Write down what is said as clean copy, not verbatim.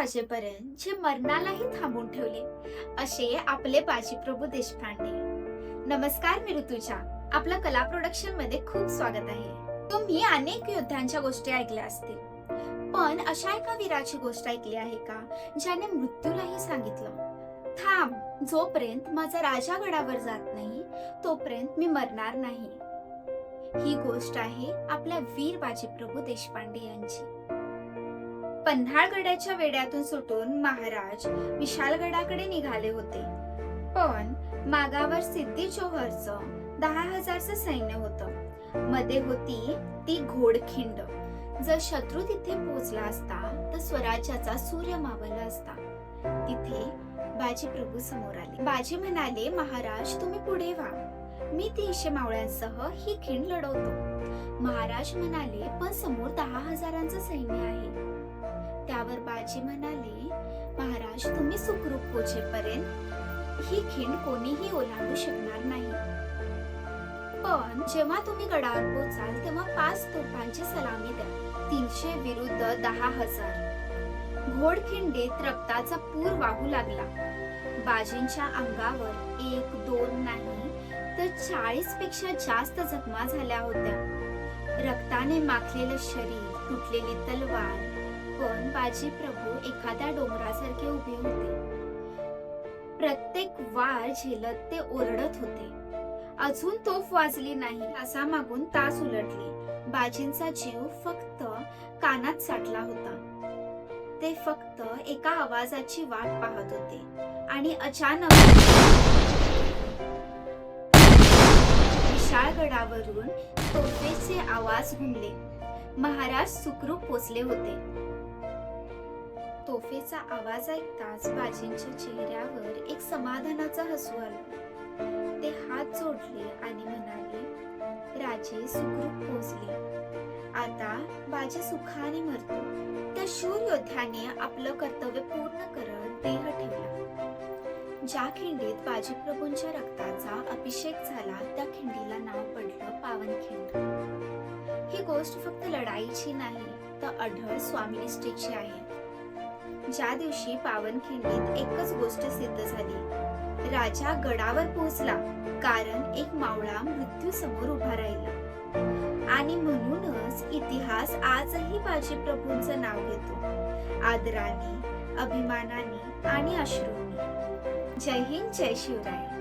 वाजेपर्यंत जे मरणालाही थांबून ठेवले असे आपले बाजीप्रभू देशपांडे. नमस्कार, मी ऋतुजा. आपलं कला प्रोडक्शन मध्ये खूप स्वागत आहे. तुम्ही अनेक युद्धांच्या गोष्टी ऐकल्या असतील, पण अशा एका वीराची गोष्ट ऐकली आहे का ज्याने मृत्यूलाही सांगितलं, थांब, जोपर्यंत माझा राजा गडावर जात नाही तोपर्यंत मी मरणार नाही. ही गोष्ट आहे आपल्या वीर बाजीप्रभू देशपांडे यांची. पन्हाळगडाच्या वेड्यातून सुटून महाराज विशालगडाकडे निघाले होते, पण मागावर सिद्धी जोहरचं 10,000चं सैन्य होतं. मध्ये होती ती घोडखिंड. जर शत्रू तिथे पोहोचला असता तर स्वराज्याचा सूर्य मावळला असता. तिथे बाजीप्रभू समोर आले. बाजी म्हणाले, महाराज तुम्ही पुढे व्हा, मी 300 मावळ्यांसह ही खिंड लढवतो. महाराज म्हणाले, पण समोर 10,000चं सैन्य आहे. त्यावर बाजी म्हणाले, महाराज तुम्ही सुखरूप पोहोचेपर्यंत ही खिंड कोणीही ओलांडू शकणार नाही. पण जेव्हा तुम्ही गडावर पोहोचाल तेव्हा 5 तोफांची सलामी द्या. 300 विरुद्ध 10,000. घोडखिंडीत रक्ताचा पूर वाहू लागला. बाजींच्या अंगावर 1-2 नाही तर 40 पेक्षा जास्त जखमा झाल्या होत्या. रक्ताने माखलेलं शरीर, तुटलेली तलवार, पण बाजीप्रभू एखाद्या डोंगरासारखे उभे होते. प्रत्येक वार झेलत ते ओरडत होते. अजून तोफ वाजली नाही, तासा मागून तास उलटले. बाजींचा जीव फक्त कानात साठला होता. ते फक्त एका आवाजाची वाट पाहत होते आणि अचानक विशाळगडावरून तोफेचे आवाज घुमले. महाराज सुखरूप पोचले होते. तोफेचा आवाज ऐकताच बाजींच्या चेहऱ्यावर एक समाधानाचा हसू आलं. ते हात जोडले आणि म्हणाले, राजे सुखरूप पोहोचले. आता बाजी सुखाने मरतो. त्या शूर योद्ध्याने आपलं कर्तव्य पूर्ण करत देह ठेवला. ज्या खिंडीत बाजीप्रभूंच्या रक्ताचा अभिषेक झाला त्या खिंडीला नाव पडलं पावनखिंड. ही गोष्ट फक्त लढाईची नाही तर अढळ स्वामीनिष्ठेची आहे. ज्या दिवशी पावनखिंडीत एकच गोष्ट सिद्ध झाली, राजा गडावर पोहोचला, कारण एक मावळा मृत्यू समोर उभा राहिला. आणि म्हणूनच इतिहास आजही बाजीप्रभूंचं नाव घेतो, आदराने, अभिमानाने आणि अश्रूंनी. जय हिंद, जय शिवराय.